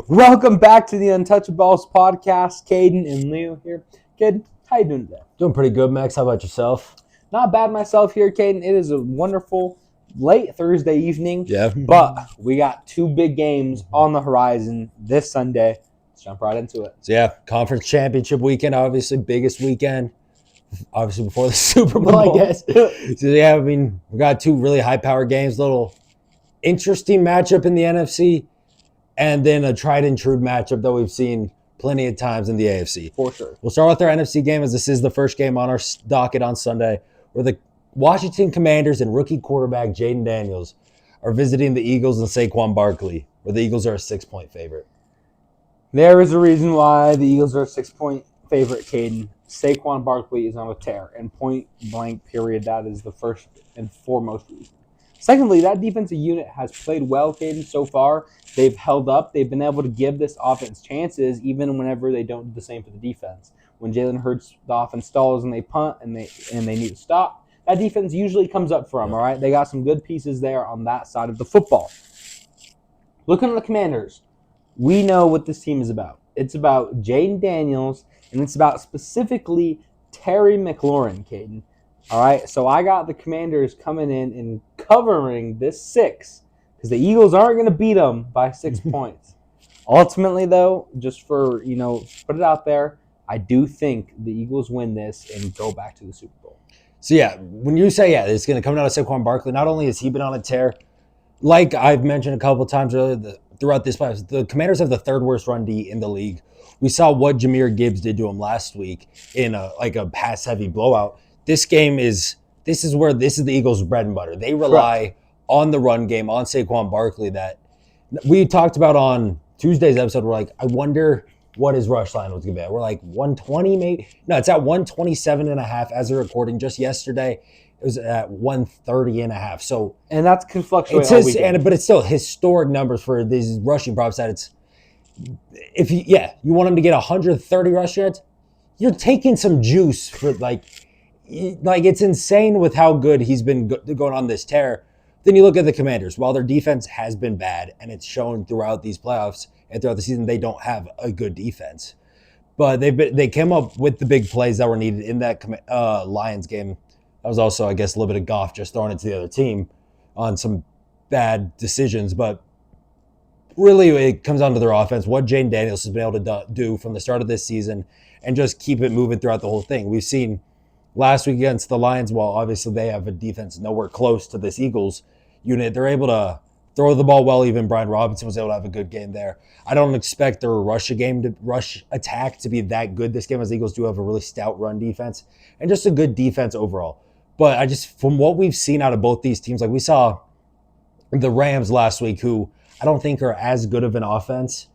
Welcome back to the Untouchaballs podcast. Caden and Leo here. Caden, how you doing today? Doing pretty good, Max. How about yourself? Not bad myself here, Caden. It is a wonderful late Thursday evening. Yeah. But we got two big games on the horizon this Sunday. Let's jump right into it. So, yeah, conference championship weekend, obviously, biggest weekend. Obviously, before the Super Bowl, I guess. So, yeah, I mean, we got two really high-powered games. Little interesting matchup in the NFC. And then a tried-and-true matchup that we've seen plenty of times in the AFC. For sure. We'll start with our NFC game, as this is the first game on our docket on Sunday, where the Washington Commanders and rookie quarterback Jaden Daniels are visiting the Eagles and Saquon Barkley, where the Eagles are a 6-point favorite. There is a reason why the Eagles are a 6-point favorite, Caden. Saquon Barkley is on a tear, and point blank period, that is the first and foremost reason. Secondly, that defensive unit has played well, Caden, so far. They've held up. They've been able to give this offense chances, even whenever they don't do the same for the defense. When Jallen Hurts, the offense stalls and they punt and they need to stop, that defense usually comes up for them, all right? They got some good pieces there on that side of the football. Looking at the Commanders, we know what this team is about. It's about Jaden Daniels, and it's about specifically Terry McLaurin, Caden. All right, so I got the Commanders coming in and covering this 6 because the Eagles aren't going to beat them by 6 points. Ultimately, though, just for, put it out there, I do think the Eagles win this and go back to the Super Bowl. So, yeah, when you say, it's going to come down to Saquon Barkley, not only has he been on a tear, like I've mentioned a couple of times earlier throughout this playoffs, the Commanders have the third worst run D in the league. We saw what Jahmyr Gibbs did to him last week in a pass-heavy blowout. This is the Eagles' bread and butter. They rely on the run game, on Saquon Barkley, that we talked about on Tuesday's episode. We're like, I wonder what his rush line was going to be at. We're like 120 maybe. No, it's at 127.5 as of recording. Just yesterday, it was at 130.5. So, and that can fluctuate. But it's still historic numbers for these rushing props. That it's you want him to get 130 rush yards, you're taking some juice for like it's insane with how good he's been going on this tear. Then you look at the Commanders. While their defense has been bad, and it's shown throughout these playoffs and throughout the season, they don't have a good defense. But they came up with the big plays that were needed in that Lions game. That was also, I guess, a little bit of Goff just throwing it to the other team on some bad decisions. But really, it comes down to their offense, what Jaden Daniels has been able to do from the start of this season and just keep it moving throughout the whole thing. We've seen last week against the Lions, while obviously they have a defense nowhere close to this Eagles unit, they're able to throw the ball well. Even Brian Robinson was able to have a good game there. I don't expect their rush attack to be that good this game, as the Eagles do have a really stout run defense and just a good defense overall. But from what we've seen out of both these teams, like we saw the Rams last week, who I don't think are as good of an offense,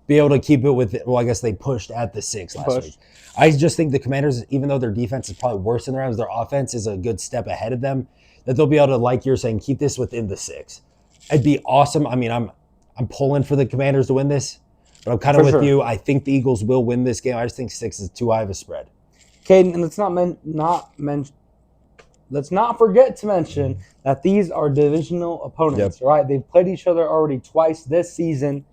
be able to keep it with it. Well, I guess they pushed at the 6 last week. I just think the Commanders, even though their defense is probably worse than the Rams, their offense is a good step ahead of them, that they'll be able to, like you're saying, keep this within the 6. It'd be awesome. I mean, I'm pulling for the Commanders to win this, but I'm kind of with you. I think the Eagles will win this game. I just think 6 is too high of a spread. Caden, and let's not forget to mention that these are divisional opponents, right? They've played each other already twice this season.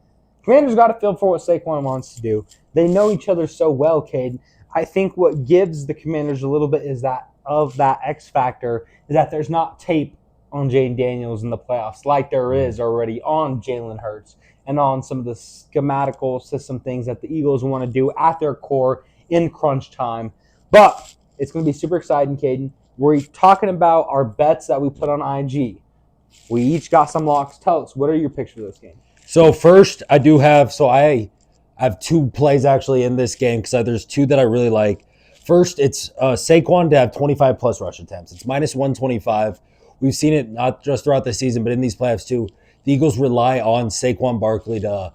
Commanders got a feel for what Saquon wants to do. They know each other so well, Cade. I think what gives the Commanders a little bit is that X factor is that there's not tape on Jaden Daniels in the playoffs like there is already on Jallen Hurts and on some of the schematical system things that the Eagles want to do at their core in crunch time. But it's going to be super exciting, Caden. We're talking about our bets that we put on IG. We each got some locks. Tell us, what are your picks for this game? So first, I have 2 plays actually in this game because there's 2 that I really like. First, it's Saquon to have 25-plus rush attempts. It's minus 125. We've seen it not just throughout the season, but in these playoffs too. The Eagles rely on Saquon Barkley to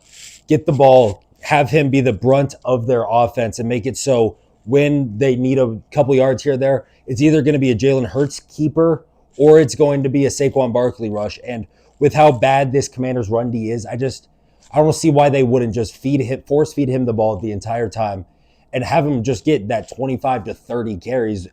get the ball, have him be the brunt of their offense, and make it so when they need a couple yards here or there, it's either going to be a Jallen Hurts keeper or it's going to be a Saquon Barkley rush. And with how bad this Commanders run D is, I don't see why they wouldn't just force feed him the ball the entire time and have him just get that 25 to 30 carries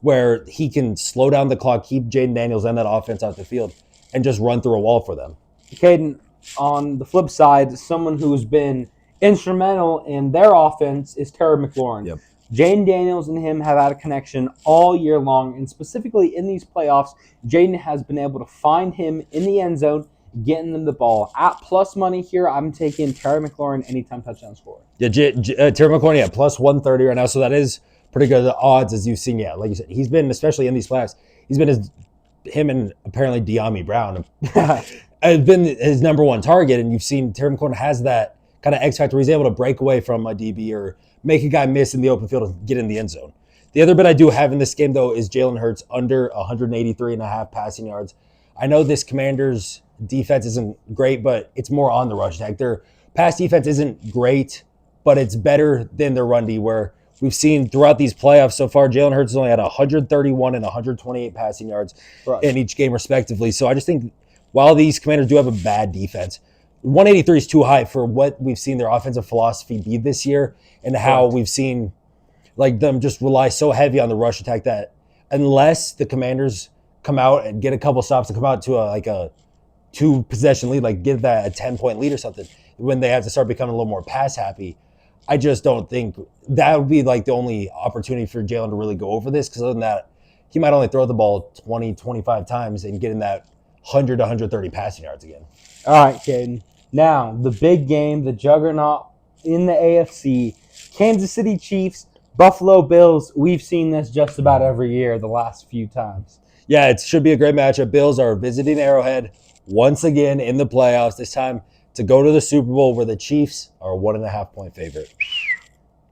where he can slow down the clock, keep Jaden Daniels and that offense out the field, and just run through a wall for them. Caden, on the flip side, someone who's been instrumental in their offense is Terry McLaurin. Yep. Jaden Daniels and him have had a connection all year long, and specifically in these playoffs, Jaden has been able to find him in the end zone, getting them the ball. At plus money here, I'm taking Terry McLaurin anytime touchdown scorer. Yeah, Terry McLaurin, yeah, plus 130 right now, so that is pretty good odds as you've seen. Yeah, like you said, he's been, especially in these playoffs, he's been him and apparently De'Ami Brown has been his number one target, and you've seen Terry McLaurin has that kind of X factor. He's able to break away from a DB or make a guy miss in the open field and get in the end zone. The other bit I do have in this game, though, is Jalen Hurts under 183.5 passing yards. I know this Commanders defense isn't great, but it's more on the rush attack. Their pass defense isn't great, but it's better than their run D, where we've seen throughout these playoffs so far, Jalen Hurts has only had 131 and 128 passing yards in each game, respectively. So I just think while these Commanders do have a bad defense, 183 is too high for what we've seen their offensive philosophy be this year and how we've seen like them just rely so heavy on the rush attack that unless the Commanders come out and get a couple stops and come out to a 2-possession lead, like give that a 10-point lead or something, when they have to start becoming a little more pass happy, I just don't think that would be like the only opportunity for Jalen to really go over this, because other than that, he might only throw the ball 20, 25 times and get in that 100 to 130 passing yards again. All right, Caden. Now, the big game, the juggernaut in the AFC, Kansas City Chiefs, Buffalo Bills. We've seen this just about every year the last few times. Yeah, it should be a great matchup. Bills are visiting Arrowhead once again in the playoffs, this time to go to the Super Bowl, where the Chiefs are a 1.5-point favorite.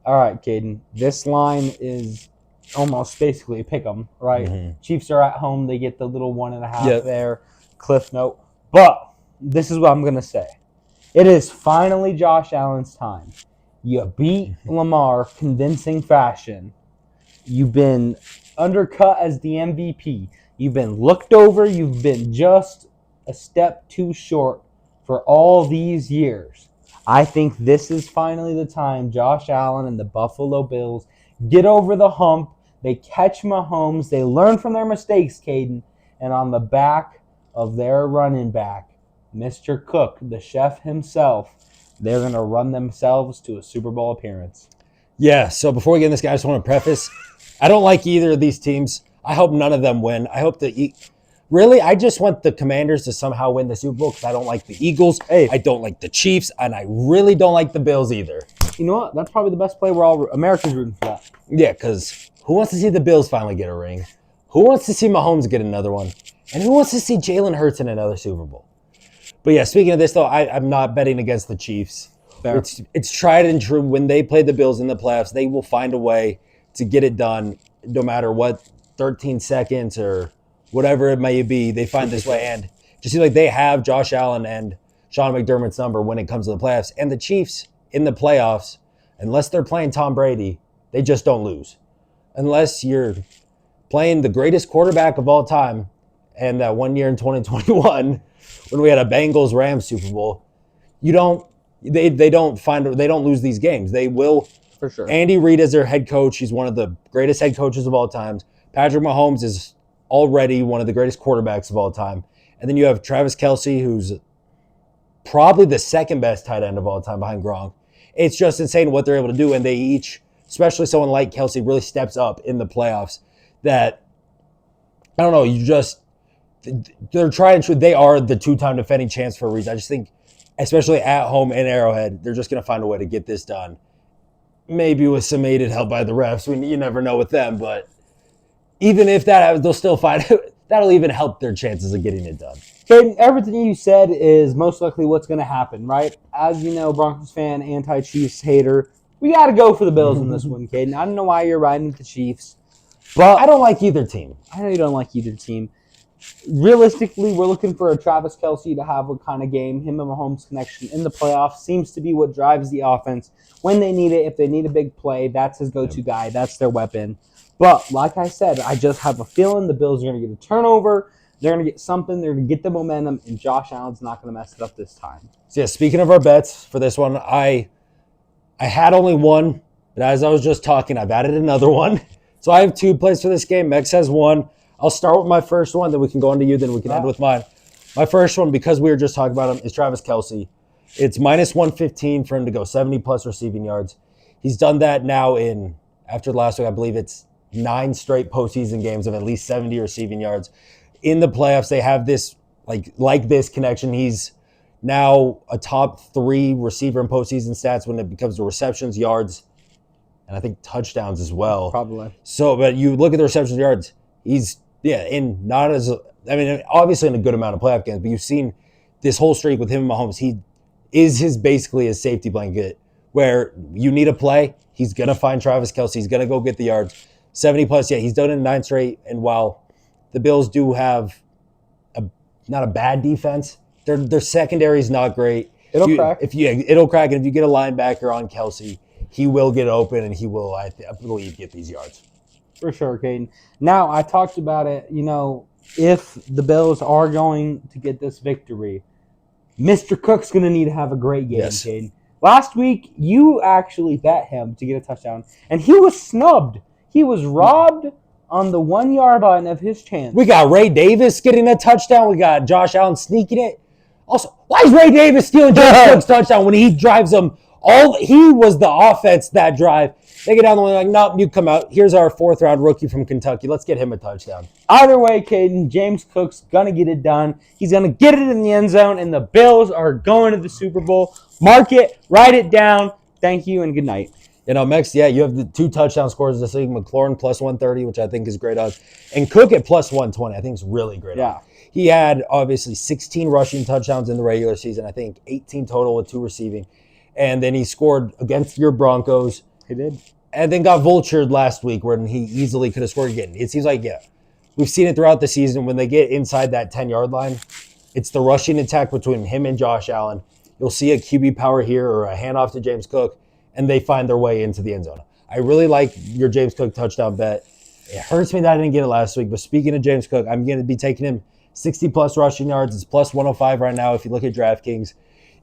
All right, Caden. This line is almost basically a pick 'em, right? Mm-hmm. Chiefs are at home. They get the little 1.5 there, cliff note. But this is what I'm going to say. It is finally Josh Allen's time. You beat Lamar convincing fashion. You've been undercut as the MVP. You've been looked over. You've been just a step too short for all these years. I think this is finally the time Josh Allen and the Buffalo Bills get over the hump. They catch Mahomes. They learn from their mistakes, Caden. And on the back of their running back, Mr. Cook, the chef himself, they're going to run themselves to a Super Bowl appearance. Yeah, so before we get in this, guy, I just want to preface, I don't like either of these teams. I hope none of them win. I hope really, I just want the Commanders to somehow win the Super Bowl, because I don't like the Eagles. Hey. I don't like the Chiefs, and I really don't like the Bills either. You know what? That's probably the best play. We're all America's rooting for that. Yeah, because who wants to see the Bills finally get a ring? Who wants to see Mahomes get another one? And who wants to see Jalen Hurts in another Super Bowl? But yeah, speaking of this, though, I'm not betting against the Chiefs. Fair. It's tried and true. When they play the Bills in the playoffs, they will find a way to get it done, no matter what, 13 seconds or whatever it may be. They find this way. And just seems like they have Josh Allen and Sean McDermott's number when it comes to the playoffs. And the Chiefs in the playoffs, unless they're playing Tom Brady, they just don't lose. Unless you're playing the greatest quarterback of all time, and that one year in 2021 when we had a Bengals-Rams Super Bowl, they don't lose these games. They will. For sure. Andy Reid is their head coach. He's one of the greatest head coaches of all time. Patrick Mahomes is already one of the greatest quarterbacks of all time. And then you have Travis Kelce, who's probably the second best tight end of all time behind Gronk. It's just insane what they're able to do. And they each, especially someone like Kelce, really steps up in the playoffs. That, I don't know, they're trying to, they are the 2-time defending champs for a reason. I just think, especially at home in Arrowhead, they're just going to find a way to get this done. Maybe with some aided help by the refs. You never know with them, but even if that happens, they'll still find it. That'll even help their chances of getting it done. Caden, everything you said is most likely what's going to happen, right? As you know, Broncos fan, anti-Chiefs hater, we got to go for the Bills in this one, Caden. I don't know why you're riding with the Chiefs, but I don't like either team. I know you don't like either team. Realistically, we're looking for a Travis Kelce to have a kind of game. Him and Mahomes connection in the playoffs seems to be what drives the offense. When they need it, if they need a big play, that's his go-to guy. That's their weapon. But like I said, I just have a feeling the Bills are going to get a turnover. They're going to get something. They're going to get the momentum, and Josh Allen's not going to mess it up this time. So yeah, speaking of our bets for this one, I had only one, but as I was just talking, I've added another one. So I have 2 plays for this game. Mex has 1. I'll start with my first one, then we can go into you, then we can end with mine. My first one, because we were just talking about him, is Travis Kelce. It's minus 115 for him to go 70-plus receiving yards. He's done that now after last week, I believe it's 9 straight postseason games of at least 70 receiving yards. In the playoffs, they have this, like this connection. He's now a top 3 receiver in postseason stats when it comes to receptions, yards, and I think touchdowns as well. Probably. So, but you look at the receptions yards, he's, obviously in a good amount of playoff games, but you've seen this whole streak with him and Mahomes. He is basically his safety blanket where you need a play, he's going to find Travis Kelce. He's going to go get the yards. 70-plus, yeah, he's done it in 9 straight. And while the Bills do have not a bad defense, their secondary is not great. It'll crack. It'll crack. And if you get a linebacker on Kelce, he will get open and he will, I believe, get these yards. For sure, Caden. Now, I talked about it, if the Bills are going to get this victory, Mr. Cook's going to need to have a great game, Yes. Caden. Last week, you actually bet him to get a touchdown, and he was snubbed. He was robbed on the 1-yard line of his chance. We got Ray Davis getting a touchdown. We got Josh Allen sneaking it. Also, why is Ray Davis stealing James Cook's touchdown when he drives them all? He was the offense that drive. They get down the line like, nope, you come out. Here's our 4th-round rookie from Kentucky. Let's get him a touchdown. Either way, Caden, James Cook's going to get it done. He's going to get it in the end zone, and the Bills are going to the Super Bowl. Mark it. Write it down. Thank you, and good night. Next, you have the 2 touchdown scores this week. McLaurin plus 130, which I think is great odds. And Cook at plus 120, I think is really great odds. He had, obviously, 16 rushing touchdowns in the regular season. I think 18 total with 2 receiving. And then he scored against your Broncos. He did. And then got vultured last week when he easily could have scored again. It seems like, we've seen it throughout the season. When they get inside that 10-yard line, it's the rushing attack between him and Josh Allen. You'll see a QB power here or a handoff to James Cook, and they find their way into the end zone. I really like your James Cook touchdown bet. It hurts me that I didn't get it last week, but speaking of James Cook, I'm going to be taking him 60-plus rushing yards. It's plus 105 right now if you look at DraftKings.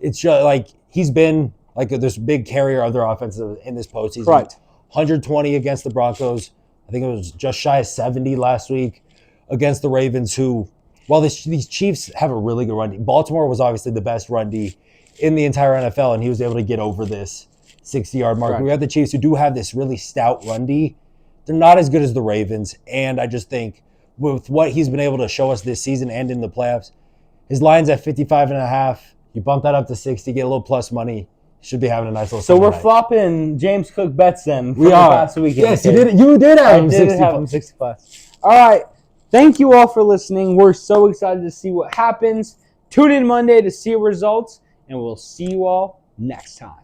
It's just like he's been like this big carrier of their offense in this postseason. Right. 120 against the Broncos. I think it was just shy of 70 last week against the Ravens, who, while these Chiefs have a really good run D, Baltimore was obviously the best run D in the entire NFL, and he was able to get over this 60-yard mark. Correct. We have the Chiefs who do have this really stout run D. They're not as good as the Ravens, and I just think with what he's been able to show us this season and in the playoffs, his line's at 55.5. You bump that up to 60, get a little plus money. Should be having a nice little. So we're flopping James Cook bets then. We are. Last weekend. Yes, you did. You did have him 60. Have him 60+. All right. Thank you all for listening. We're so excited to see what happens. Tune in Monday to see results, and we'll see you all next time.